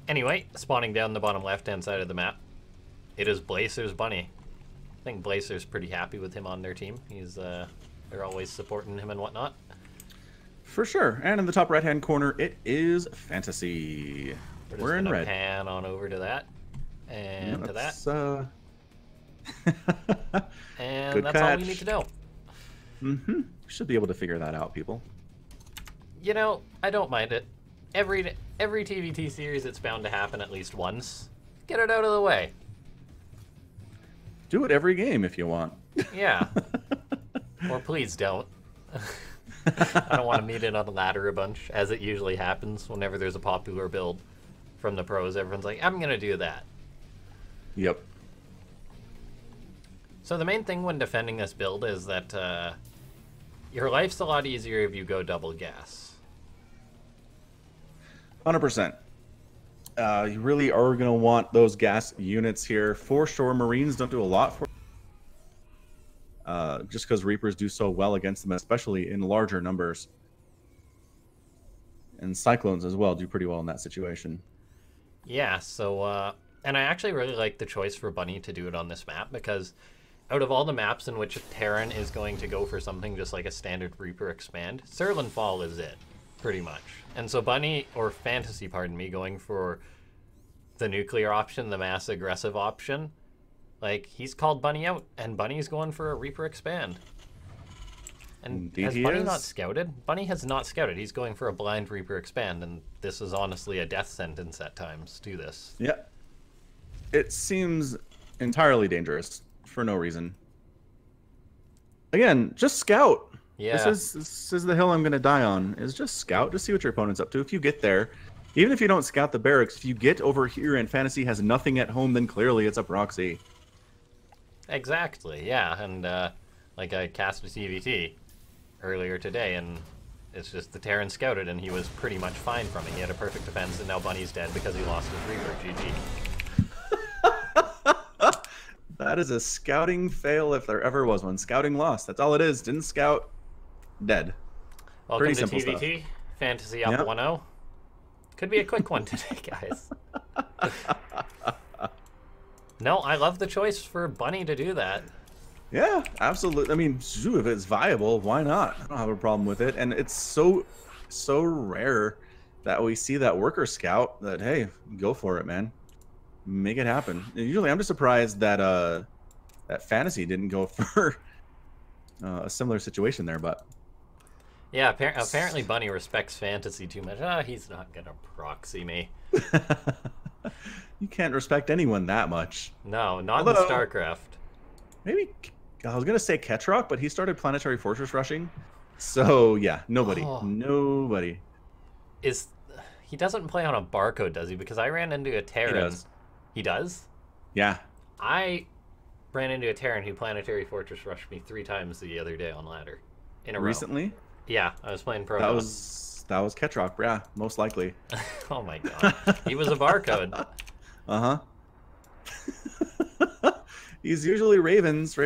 Anyway, spawning down the bottom left-hand side of the map, it is Blazer's Bunny. I think Blazer's pretty happy with him on their team. They're always supporting him and whatnot. For sure. And in the top right-hand corner, it is FanTaSy. We're in red. Pan on over to that, and to that. And Good that's catch. all we need to know. Mm-hmm. Should be able to figure that out, people. You know, I don't mind it. Every TvT series, it's bound to happen at least once. Get it out of the way. Do it every game if you want. Yeah. Or please don't. I don't want to meet in on the ladder a bunch, as it usually happens whenever there's a popular build from the pros. Everyone's like, I'm going to do that. Yep. So the main thing when defending this build is that your life's a lot easier if you go double gas. 100%. You really are going to want those gas units here. For sure, Marines don't do a lot for just because Reapers do so well against them, especially in larger numbers. And Cyclones as well do pretty well in that situation. Yeah, so, and I actually really like the choice for Bunny to do it on this map, because out of all the maps in which Terran is going to go for something just like a standard Reaper expand, Surlin Fall is it, pretty much. And so Bunny, or FanTaSy, pardon me, going for the nuclear option, the mass aggressive option, like, he's called Bunny out, and Bunny's going for a Reaper expand. And Indeed has he Bunny is. not scouted? Bunny has not scouted. He's going for a blind Reaper expand, and this is honestly a death sentence at times. Do this. Yeah. It seems entirely dangerous for no reason. Again, just scout. Yeah. This is the hill I'm going to die on, is just scout. Just see what your opponent's up to. If you get there, even if you don't scout the barracks, if you get over here and FanTaSy has nothing at home, then clearly it's a proxy. Exactly, yeah. And, like, I cast a TvT earlier today, and it's just the Terran scouted, and he was pretty much fine from it. He had a perfect defense, and now Bunny's dead because he lost his Reaper. GG. That is a scouting fail if there ever was one. Scouting lost. That's all it is. Didn't scout. Dead. Welcome Pretty to simple TvT. stuff. FanTaSy up Yep. 1-0. Could be a quick one today, guys. No, I love the choice for Bunny to do that. Yeah, absolutely. I mean, if it's viable, why not? I don't have a problem with it. And it's so rare that we see that worker scout that, hey, go for it, man. Make it happen. And usually I'm just surprised that that FanTaSy didn't go for a similar situation there, but Yeah, apparently Bunny respects FanTaSy too much. Ah, he's not gonna proxy me. you can't respect anyone that much. No, not Although, in StarCraft. Maybe I was gonna say Ketrock, but he started Planetary Fortress rushing. So yeah, nobody. Nobody. He doesn't play on a barcode, does he? Because I ran into a Terran. He does. He does? Yeah. I ran into a Terran who Planetary Fortress rushed me 3 times the other day on ladder. In a row. Recently? Yeah, I was playing pro. That was Ketrock, yeah, most likely. Oh my god. He was a barcode. Uh-huh. He's usually Ravens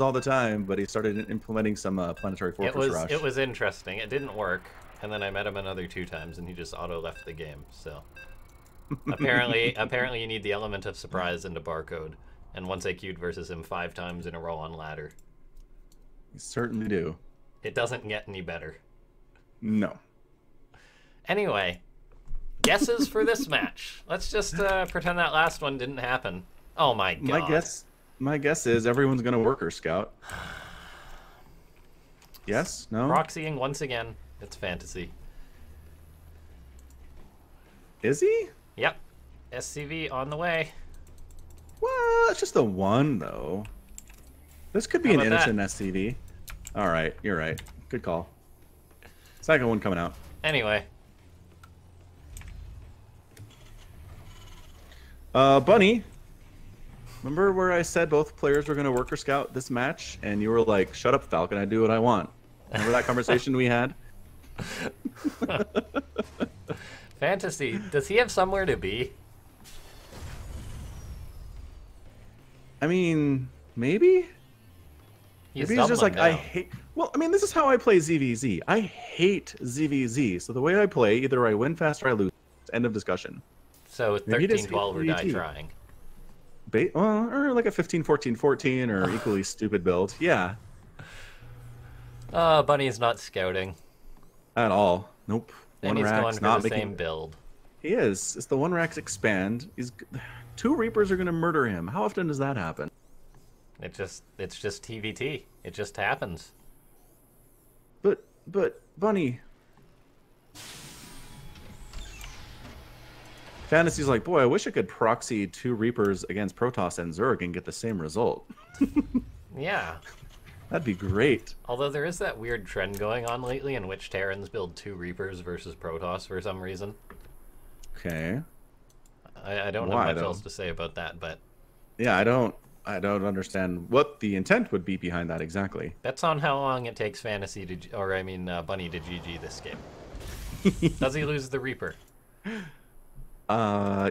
all the time, but he started implementing some Planetary Fortress rush. It was interesting. It didn't work, and then I met him another 2 times, and he just auto left the game. So apparently you need the element of surprise into barcode. And once I queued versus him 5 times in a row on ladder. You certainly do. It doesn't get any better. No. Anyway, guesses for this match. Let's just pretend that last one didn't happen. Oh my god. My guess is everyone's gonna worker scout. Yes? No? Proxying once again. It's FanTaSy. Is he? Yep. SCV on the way. Well, it's just a 1 though. This could be How an about innocent SCV. Alright, you're right. Good call. Second one coming out. Anyway. Bunny, remember where I said both players were going to worker scout this match? And you were like, shut up, Falcon, I do what I want. Remember that conversation we had? FanTaSy, does he have somewhere to be? I mean, maybe? Maybe he's just like, I hate... Well, I mean, this is how I play ZVZ. I hate ZVZ. So the way I play, either I win fast or I lose. End of discussion. So Maybe he 13, just 12 or hates die TvT. trying. Well, or like a 15, 14, 14 or equally stupid build. Yeah, Bunny's not scouting. at all. Nope. And One he's going rack's for the not same making. build. He is. It's the one racks expand. He's two Reapers are gonna murder him. How often does that happen? It's just TvT. It just happens. But Bunny. Fantasy's like, boy, I wish I could proxy two Reapers against Protoss and Zerg and get the same result. Yeah. That'd be great. Although there is that weird trend going on lately in which Terrans build two Reapers versus Protoss for some reason. Okay. I don't Why, have much though? else to say about that, but Yeah, I don't understand what the intent would be behind that exactly. that's on how long it takes Bunny to GG this game. Does he lose the Reaper?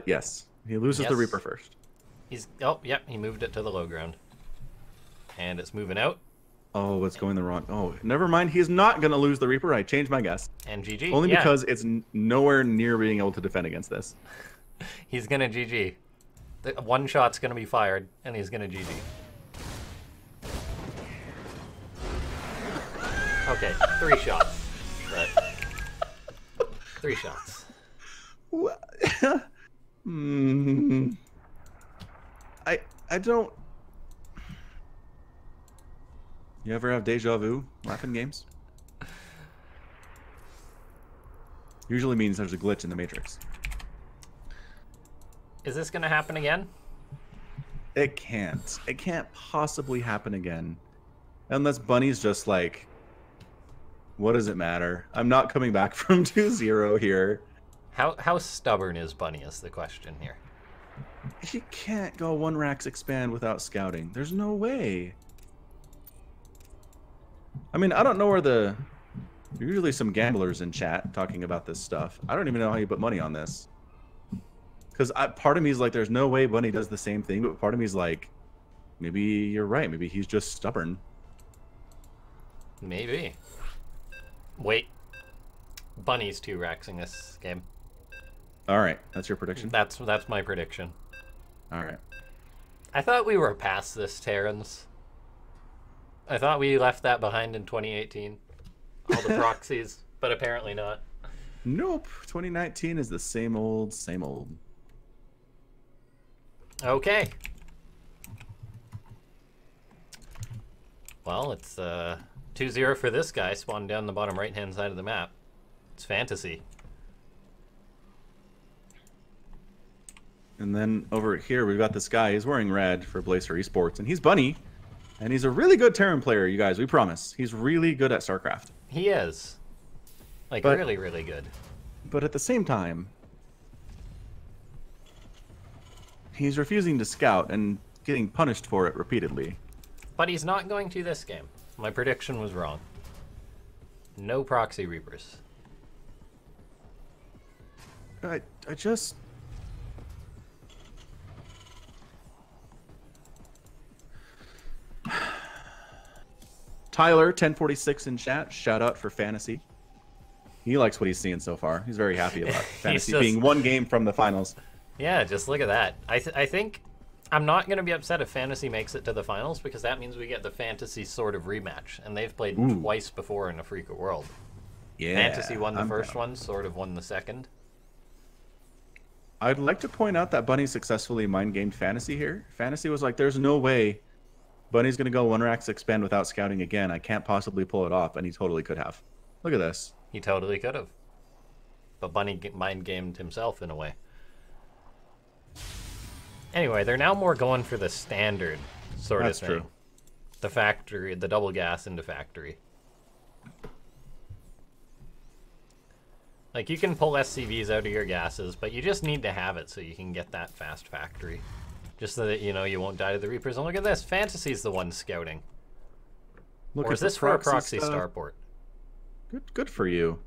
Yes. He loses the Yes. Reaper first. He moved it to the low ground. And it's moving out. Oh, it's going the wrong. Oh, never mind. He's not going to lose the Reaper. I changed my guess. And GG. Only yeah. because it's nowhere near being able to defend against this. He's gonna GG. One shot's gonna be fired, and he's gonna GG. Okay, 3 shots. But 3 shots. Hmm. I don't. You ever have deja vu laughing games? Usually means there's a glitch in the Matrix. Is this gonna happen again? It can't. It can't possibly happen again. Unless Bunny's just like, what does it matter? I'm not coming back from 2-0 here. How stubborn is Bunny is the question here. He can't go one racks expand without scouting. There's no way. I mean, I don't know where the... Usually some gamblers in chat talking about this stuff. I don't even know how you put money on this. Because part of me is like, there's no way Bunny does the same thing, but part of me is like, maybe you're right. Maybe he's just stubborn. Maybe. Wait. Bunny's 2 raxing this game. All right, that's your prediction? That's my prediction. All right. I thought we were past this, Terrans. I thought we left that behind in 2018. All the proxies, but apparently not. Nope. 2019 is the same old, same old. Okay. Well, it's 2-0 for this guy, spawned down the bottom right-hand side of the map. It's FanTaSy. And then over here, we've got this guy. He's wearing red for Blazer Esports, and he's Bunny. And he's a really good Terran player, you guys. We promise. He's really good at StarCraft. He is. Like, But- really, really good. But at the same time, he's refusing to scout and getting punished for it repeatedly. But he's not going to this game. My prediction was wrong. No proxy Reapers. I just... Tyler, 1046 in chat. Shout out for FanTaSy. He likes what he's seeing so far. He's very happy about FanTaSy just- being one game from the finals. Yeah, just look at that. I think I'm not going to be upset if FanTaSy makes it to the finals because that means we get the FanTaSy sort of rematch. And they've played twice before in Afreeca World. Yeah, FanTaSy won the I'm first down. one, sort of won the second. I'd like to point out that Bunny successfully mind-gamed FanTaSy here. FanTaSy was like, there's no way Bunny's going to go one racks expand without scouting again. I can't possibly pull it off, and he totally could have. Look at this. He totally could have. But Bunny mind-gamed himself in a way. Anyway, they're now more going for the standard sort That's of thing. true. The factory, the double gas into factory. Like, you can pull SCVs out of your gases, but you just need to have it so you can get that fast factory. Just so that, you know, you won't die to the Reapers. And look at this, FanTaSy's the one scouting. Or is this for a proxy stuff. starport? Good for you.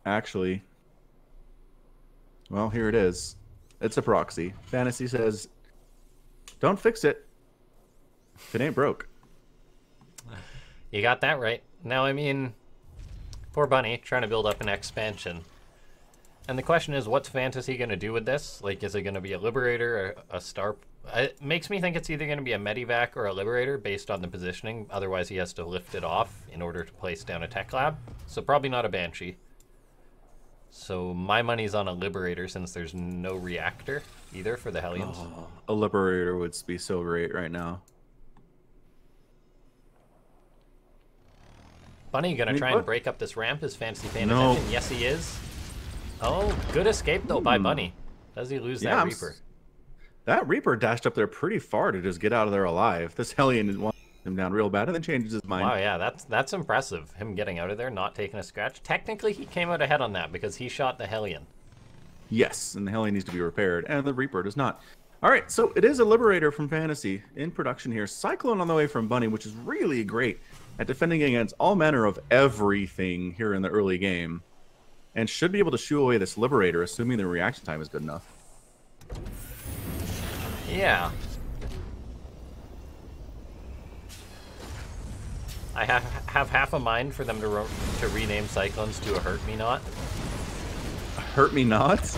Actually, Well, here it is. It's a proxy. FanTaSy says, don't fix it if it ain't broke. You got that right. Now, I mean, poor Bunny trying to build up an expansion. And the question is, what's FanTaSy going to do with this? Like, is it going to be a Liberator or a Star? It makes me think it's either going to be a Medivac or a Liberator based on the positioning. Otherwise, he has to lift it off in order to place down a Tech Lab. So probably not a Banshee. So my money's on a Liberator since there's no reactor either for the Hellions. Oh, a Liberator would be so great right now. Bunny gonna try and break up this ramp. Is FanTaSy paying No. attention? Yes, he is. Oh, good escape though by Bunny. Does he lose that Reaper? That Reaper dashed up there pretty far to just get out of there alive. This Hellion wants him down real bad and then changes his mind. Wow, yeah, that's impressive. Him getting out of there, not taking a scratch. Technically, he came out ahead on that because he shot the Hellion. Yes, and the Hellion needs to be repaired, and the Reaper does not. All right, so it is a Liberator from FanTaSy in production here. Cyclone on the way from Bunny, which is really great at defending against all manner of everything here in the early game. And should be able to shoo away this Liberator, assuming the reaction time is good enough. Yeah. I have half a mind for them to rename Cyclones to a Hurt Me Not. Hurt Me Not?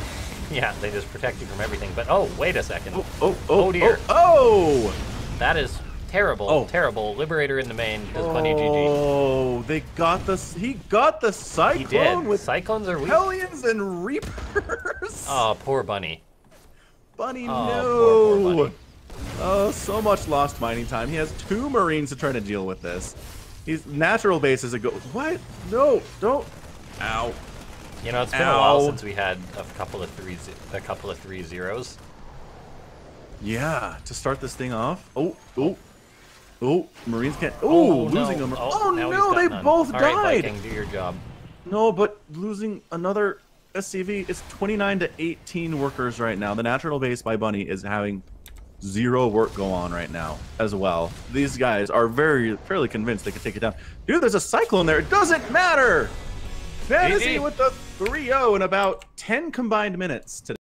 Yeah, they just protect you from everything. But oh, wait a second. Oh dear. Oh! That is terrible, terrible. Liberator in the main. Does Bunny GG? Oh, they got the. He got the Cyclone He did. with Cyclones are weak. Hellions and Reapers. Oh, poor Bunny. Bunny, Oh, no. poor Bunny. Oh, so much lost mining time. He has 2 Marines to try to deal with this. He's natural base as a go. What? No, don't. Ow. You know, it's been a while since we had a couple of 3-0s. Yeah, to start this thing off. Oh, Marines can't. Oh, losing no. them. Oh, Oh now he's no, got they none. both All right, died. Viking, do your job. No, but losing another SCV. It's 29 to 18 workers right now. The natural base by Bunny is having 0 work go on right now as well. These guys are fairly convinced they can take it down. Dude, there's a Cyclone there. It doesn't matter. FanTaSy with the 3-0 in about 10 combined minutes today.